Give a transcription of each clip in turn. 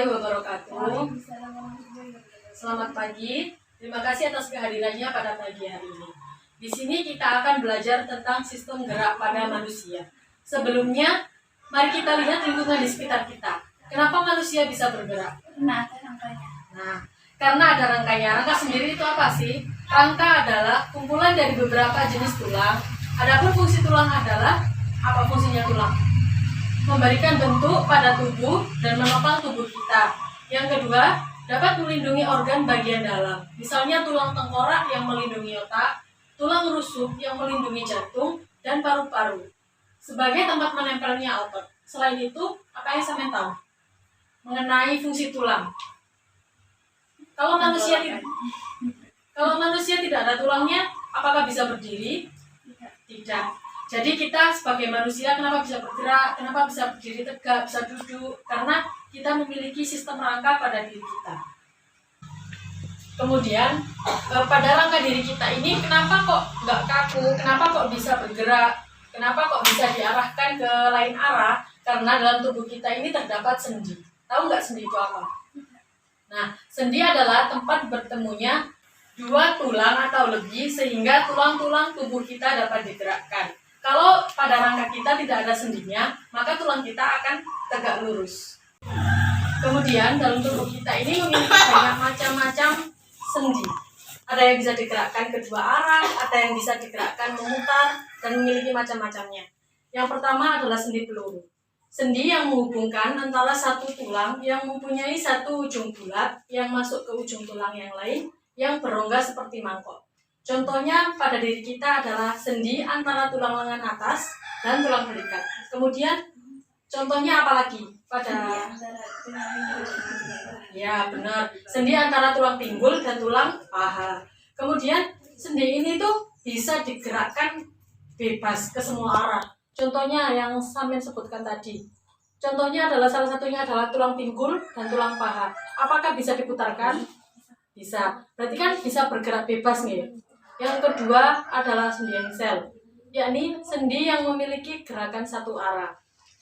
warahmatullahi wabarakatuh. Selamat pagi. Terima kasih atas kehadirannya pada pagi hari ini. Di sini kita akan belajar tentang sistem gerak pada manusia. Sebelumnya, mari kita lihat lingkungan di sekitar kita. Kenapa manusia bisa bergerak? Nah, ada rangkanya. Nah, karena ada rangkanya. Rangka sendiri itu apa sih? Rangka adalah kumpulan dari beberapa jenis tulang. Adapun fungsi tulang adalah apa fungsinya tulang? Memberikan bentuk pada tubuh dan menopang tubuh kita. Yang kedua, dapat melindungi organ bagian dalam. Misalnya tulang tengkorak yang melindungi otak, tulang rusuk yang melindungi jantung dan paru-paru sebagai tempat menempelnya otot. Selain itu, apa yang saya tahu mengenai fungsi tulang? Kalau manusia tidak ada tulangnya, apakah bisa berdiri? Tidak. Jadi kita sebagai manusia kenapa bisa bergerak, kenapa bisa berdiri tegak, bisa duduk? Karena kita memiliki sistem rangka pada diri kita. Kemudian pada rangka diri kita ini kenapa kok nggak kaku, kenapa kok bisa bergerak, kenapa kok bisa diarahkan ke lain arah? Karena dalam tubuh kita ini terdapat sendi. Tahu nggak sendi itu apa? Nah, sendi adalah tempat bertemunya dua tulang atau lebih sehingga tulang-tulang tubuh kita dapat digerakkan. Kalau pada rangka kita tidak ada sendinya, maka tulang kita akan tegak lurus. Kemudian dalam tubuh kita ini memiliki banyak macam-macam sendi. Ada yang bisa digerakkan kedua arah, ada yang bisa digerakkan memutar, dan memiliki macam-macamnya. Yang pertama adalah sendi peluru. Sendi yang menghubungkan antara satu tulang yang mempunyai satu ujung bulat yang masuk ke ujung tulang yang lain yang berongga seperti mangkok. Contohnya pada diri kita adalah sendi antara tulang lengan atas dan tulang belikat. Kemudian contohnya apa lagi? Ya benar, sendi antara tulang pinggul dan tulang paha. Kemudian sendi ini tuh bisa digerakkan bebas ke semua arah. Contohnya yang Samin sebutkan tadi. Contohnya adalah salah satunya adalah tulang pinggul dan tulang paha. Apakah bisa diputarkan? Bisa. Berarti kan bisa bergerak bebas nih. Yang kedua adalah sendi engsel, yakni sendi yang memiliki gerakan satu arah,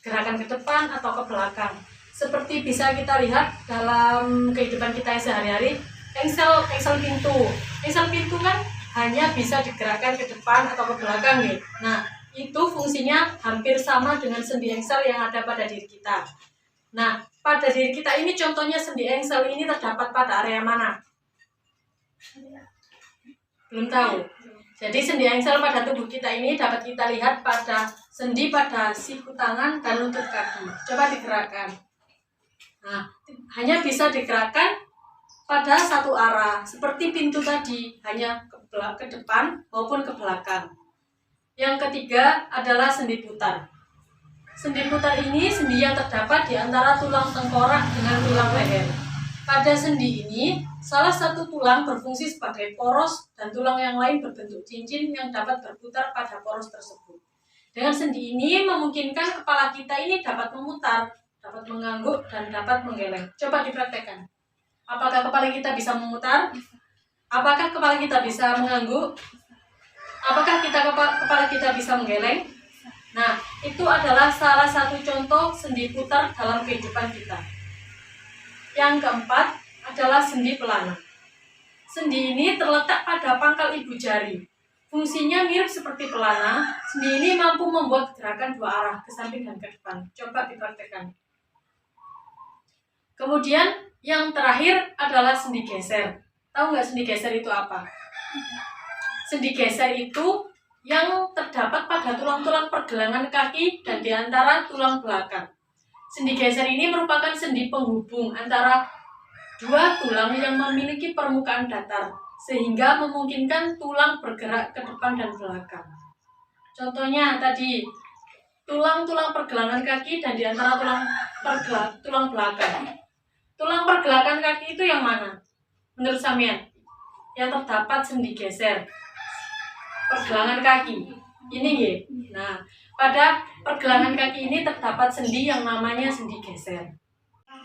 gerakan ke depan atau ke belakang. Seperti bisa kita lihat dalam kehidupan kita yang sehari-hari, engsel pintu. Engsel pintu kan hanya bisa digerakkan ke depan atau ke belakang nih. Nah, itu fungsinya hampir sama dengan sendi engsel yang ada pada diri kita. Nah, pada diri kita ini contohnya sendi engsel ini terdapat pada area mana? Belum tahu. Jadi sendi engsel pada tubuh kita ini dapat kita lihat pada sendi pada siku tangan dan lutut kaki. Coba digerakkan. Nah, hanya bisa digerakkan pada satu arah, seperti pintu tadi, hanya ke depan maupun ke belakang. Yang ketiga adalah sendi putar. Sendi putar ini sendi yang terdapat di antara tulang tengkorak dengan tulang leher. Pada sendi ini, salah satu tulang berfungsi sebagai poros dan tulang yang lain berbentuk cincin yang dapat berputar pada poros tersebut. Dengan sendi ini memungkinkan kepala kita ini dapat memutar, dapat mengangguk, dan dapat menggeleng. Coba dipraktekkan. Apakah kepala kita bisa memutar? Apakah kepala kita bisa mengangguk? Apakah kepala kita bisa menggeleng? Nah, itu adalah salah satu contoh sendi putar dalam kehidupan kita. Yang keempat adalah sendi pelana. Sendi ini terletak pada pangkal ibu jari. Fungsinya mirip seperti pelana. Sendi ini mampu membuat gerakan dua arah, ke samping dan ke depan. Coba dipraktekkan. Kemudian yang terakhir adalah sendi geser. Tahu nggak sendi geser itu apa? Sendi geser itu yang terdapat pada tulang-tulang pergelangan kaki dan di antara tulang belakang. Sendi geser ini merupakan sendi penghubung antara dua tulang yang memiliki permukaan datar, sehingga memungkinkan tulang bergerak ke depan dan belakang. Contohnya tadi, tulang-tulang pergelangan kaki dan di antara tulang belakang. Tulang pergelangan kaki itu yang mana? Menurut Samian? Yang terdapat sendi geser. Pergelangan kaki. Ini ya. Nah, pada pergelangan kaki ini terdapat sendi yang namanya sendi geser.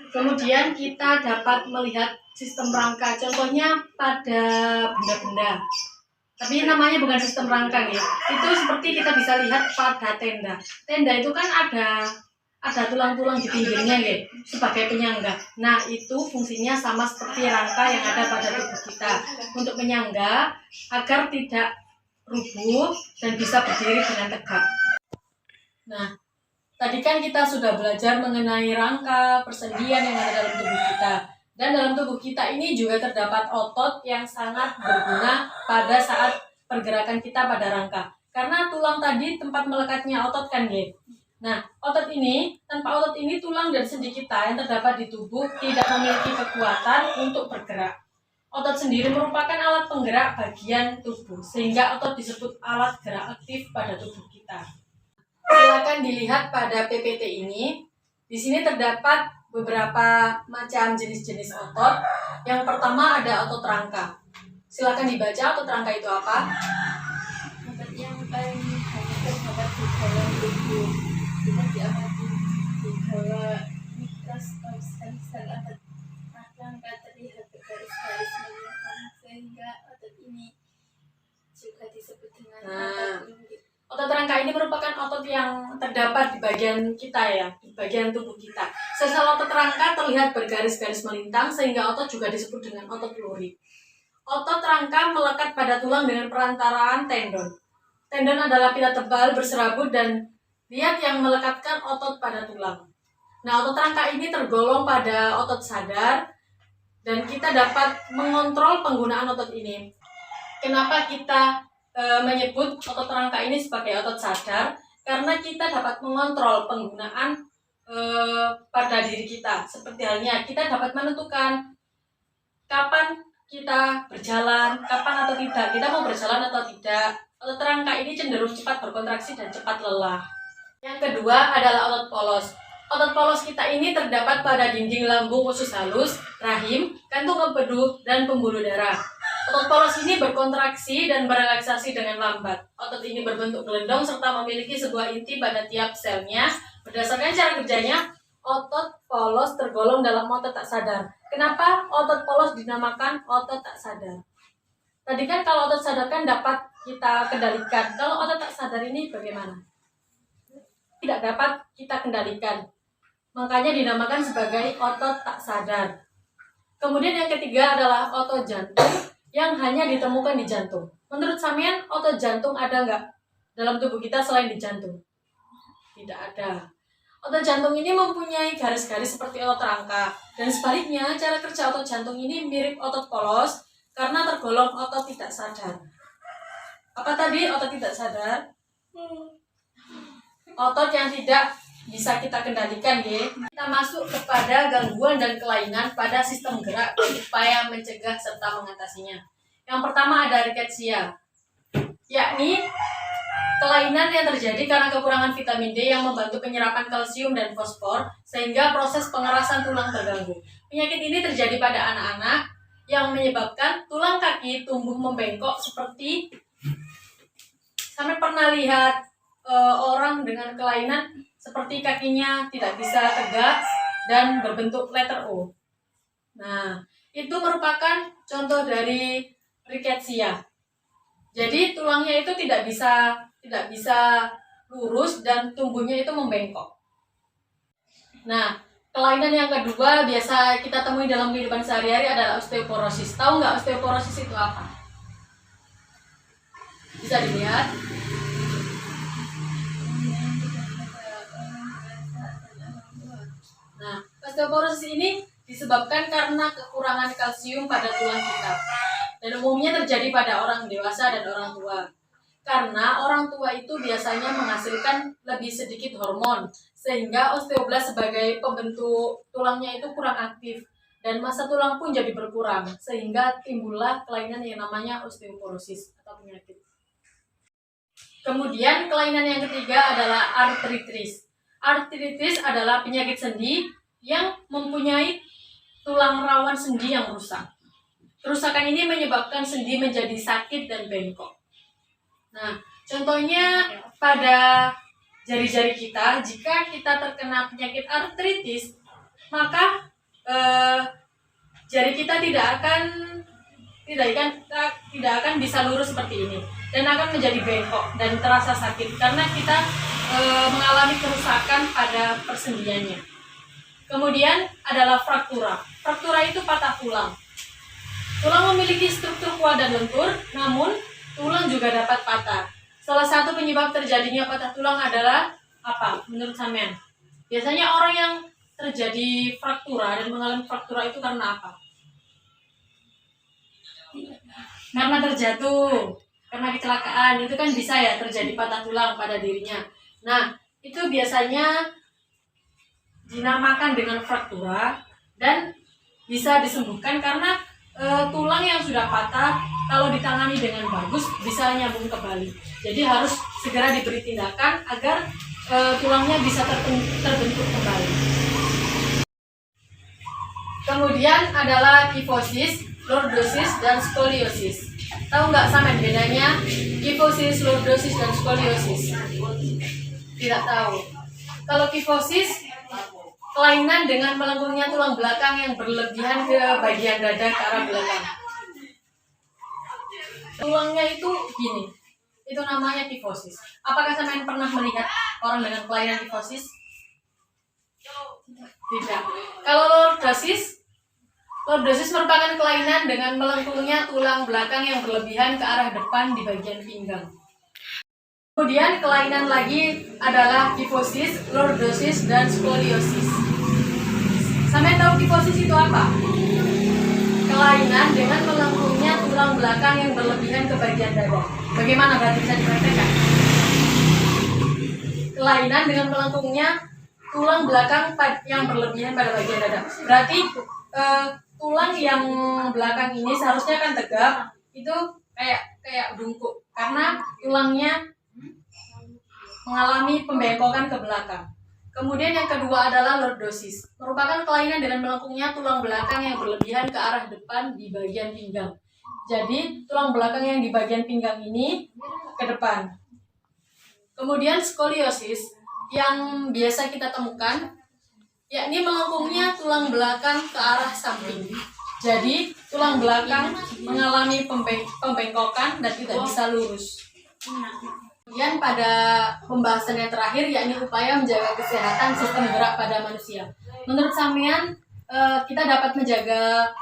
Kemudian kita dapat melihat sistem rangka. Contohnya pada benda-benda. Tapi namanya bukan sistem rangka ya. Itu seperti kita bisa lihat pada tenda. Tenda itu kan ada tulang-tulang di pinggirnya ya, sebagai penyangga. Nah, itu fungsinya sama seperti rangka yang ada pada tubuh kita, untuk menyangga agar tidak rubuh dan bisa berdiri dengan tegak. Nah, tadi kan kita sudah belajar mengenai rangka, persendian yang ada dalam tubuh kita. Dan dalam tubuh kita ini juga terdapat otot yang sangat berguna pada saat pergerakan kita pada rangka. Karena tulang tadi tempat melekatnya otot kan, Ge? Nah, otot ini, tanpa otot ini tulang dan sendi kita yang terdapat di tubuh tidak memiliki kekuatan untuk bergerak. Otot sendiri merupakan alat penggerak bagian tubuh, sehingga otot disebut alat gerak aktif pada tubuh kita. Silakan dilihat pada PPT ini. Di sini terdapat beberapa macam jenis-jenis otot. Yang pertama ada otot rangka. Silakan dibaca otot rangka itu apa? Otot yang paling banyak terdapat di dalam tubuh. Kita diamati di bawah mikroskop sel otot rangka terlihat bergaris-garis melintang, sehingga otot ini juga disebut dengan otot lurik. Otot rangka ini merupakan otot yang terdapat di bagian kita ya, di bagian tubuh kita. Sel otot rangka terlihat bergaris-garis melintang sehingga otot juga disebut dengan otot lurik. Otot rangka melekat pada tulang dengan perantaraan tendon. Tendon adalah pita tebal berserabut dan liat yang melekatkan otot pada tulang. Nah, otot rangka ini tergolong pada otot sadar dan kita dapat mengontrol penggunaan otot ini. Kenapa kita menyebut otot rangka ini sebagai otot sadar? Karena kita dapat mengontrol penggunaan pada diri kita. Seperti halnya kita dapat menentukan kapan kita berjalan, kapan atau tidak, kita mau berjalan atau tidak. Otot rangka ini cenderung cepat berkontraksi dan cepat lelah. Yang kedua adalah otot polos. Otot polos kita ini terdapat pada dinding lambung usus halus, rahim, kantung empedu, dan pembuluh darah. Otot polos ini berkontraksi dan berelaksasi dengan lambat. Otot ini berbentuk gelendong serta memiliki sebuah inti pada tiap selnya. Berdasarkan cara kerjanya, otot polos tergolong dalam otot tak sadar. Kenapa otot polos dinamakan otot tak sadar? Tadi kan kalau otot sadar kan dapat kita kendalikan. Kalau otot tak sadar ini bagaimana? Tidak dapat kita kendalikan. Makanya dinamakan sebagai otot tak sadar. Kemudian yang ketiga adalah otot jantung yang hanya ditemukan di jantung. Menurut Samian, otot jantung ada nggak dalam tubuh kita selain di jantung? Tidak ada. Otot jantung ini mempunyai garis-garis seperti otot rangka. Dan sebaliknya, cara kerja otot jantung ini mirip otot polos karena tergolong otot tidak sadar. Apa tadi otot tidak sadar? Otot yang tidak bisa kita kendalikan, ya. Kita masuk kepada gangguan dan kelainan pada sistem gerak upaya mencegah serta mengatasinya. Yang pertama ada rickettsia, yakni kelainan yang terjadi karena kekurangan vitamin D yang membantu penyerapan kalsium dan fosfor sehingga proses pengerasan tulang terganggu. Penyakit ini terjadi pada anak-anak yang menyebabkan tulang kaki tumbuh membengkok seperti sampai pernah lihat orang dengan kelainan seperti kakinya tidak bisa tegak dan berbentuk letter O. Nah, itu merupakan contoh dari rickettsia. Jadi tulangnya itu tidak bisa lurus dan tumbuhnya itu membengkok. Nah, kelainan yang kedua biasa kita temui dalam kehidupan sehari-hari adalah osteoporosis. Tahu nggak osteoporosis itu apa? Bisa dilihat. Nah, osteoporosis ini disebabkan karena kekurangan kalsium pada tulang kita. Dan umumnya terjadi pada orang dewasa dan orang tua. Karena orang tua itu biasanya menghasilkan lebih sedikit hormon, sehingga osteoblas sebagai pembentuk tulangnya itu kurang aktif. Dan massa tulang pun jadi berkurang, sehingga timbullah kelainan yang namanya osteoporosis atau penyakit. Kemudian kelainan yang ketiga adalah artritis. Artritis adalah penyakit sendi yang mempunyai tulang rawan sendi yang rusak. Kerusakan ini menyebabkan sendi menjadi sakit dan bengkok. Nah, contohnya pada jari-jari kita, jika kita terkena penyakit artritis, maka jari kita tidak akan bisa lurus seperti ini dan akan menjadi bengkok dan terasa sakit karena kita mengalami kerusakan pada persendiannya. Kemudian adalah fraktura. Fraktura itu patah tulang. Tulang memiliki struktur kuat dan lentur, namun tulang juga dapat patah. Salah satu penyebab terjadinya patah tulang adalah apa menurut sampean? Biasanya orang yang terjadi fraktura dan mengalami fraktura itu karena apa? Karena terjatuh, karena kecelakaan, itu kan bisa ya terjadi patah tulang pada dirinya. Nah, itu biasanya dinamakan dengan fraktura dan bisa disembuhkan karena tulang yang sudah patah kalau ditangani dengan bagus bisa nyambung kembali. Jadi harus segera diberi tindakan agar tulangnya bisa terbentuk kembali. Kemudian adalah kifosis, lordosis, dan skoliosis. Tahu nggak sama bedanya kifosis, lordosis, dan skoliosis? Tidak tahu. Kalau kifosis, kelainan dengan melengkungnya tulang belakang yang berlebihan ke bagian dada ke arah belakang. Tulangnya itu gini, itu namanya kifosis. Apakah sampean pernah melihat orang dengan kelainan kifosis? Tidak. Kalau lordosis merupakan kelainan dengan melengkungnya tulang belakang yang berlebihan ke arah depan di bagian pinggang. Kemudian kelainan lagi adalah kifosis, lordosis, dan skoliosis. Sampai tahu kifosis itu apa? Kelainan dengan melengkungnya tulang belakang yang berlebihan ke bagian dada. Bagaimana berarti bisa dipraktekkan? Kelainan dengan melengkungnya tulang belakang yang berlebihan pada bagian dada. Berarti tulang yang belakang ini seharusnya kan tegap, itu kayak bungkuk karena tulangnya mengalami pembengkokan ke belakang. Kemudian yang kedua adalah lordosis, merupakan kelainan dengan melengkungnya tulang belakang yang berlebihan ke arah depan di bagian pinggang. Jadi tulang belakang yang di bagian pinggang ini ke depan. Kemudian skoliosis yang biasa kita temukan, yakni melengkungnya tulang belakang ke arah samping. Jadi tulang belakang mengalami pembengkokan dan tidak bisa lurus. Kemudian pada pembahasan yang terakhir yakni upaya menjaga kesehatan sistem gerak pada manusia. Menurut sampean kita dapat menjaga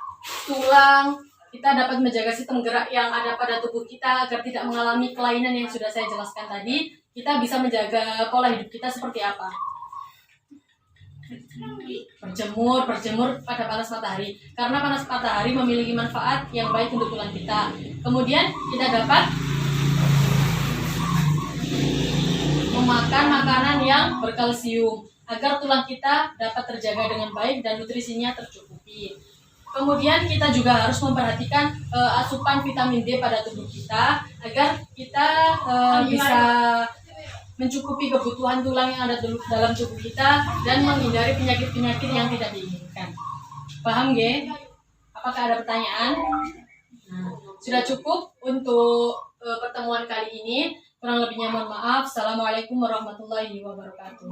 tulang, kita dapat menjaga sistem gerak yang ada pada tubuh kita agar tidak mengalami kelainan yang sudah saya jelaskan tadi. Kita bisa menjaga pola hidup kita seperti apa? Berjemur pada panas matahari, karena panas matahari memiliki manfaat yang baik untuk tulang kita. Kemudian kita dapat memakan makanan yang berkalsium agar tulang kita dapat terjaga dengan baik dan nutrisinya tercukupi. Kemudian kita juga harus memperhatikan asupan vitamin D pada tubuh kita agar kita bisa mencukupi kebutuhan tulang yang ada dalam tubuh kita dan menghindari penyakit-penyakit yang tidak diinginkan. Paham nggih? Apakah ada pertanyaan? Nah, sudah cukup untuk pertemuan kali ini. Kurang lebihnya mohon maaf. Assalamualaikum warahmatullahi wabarakatuh.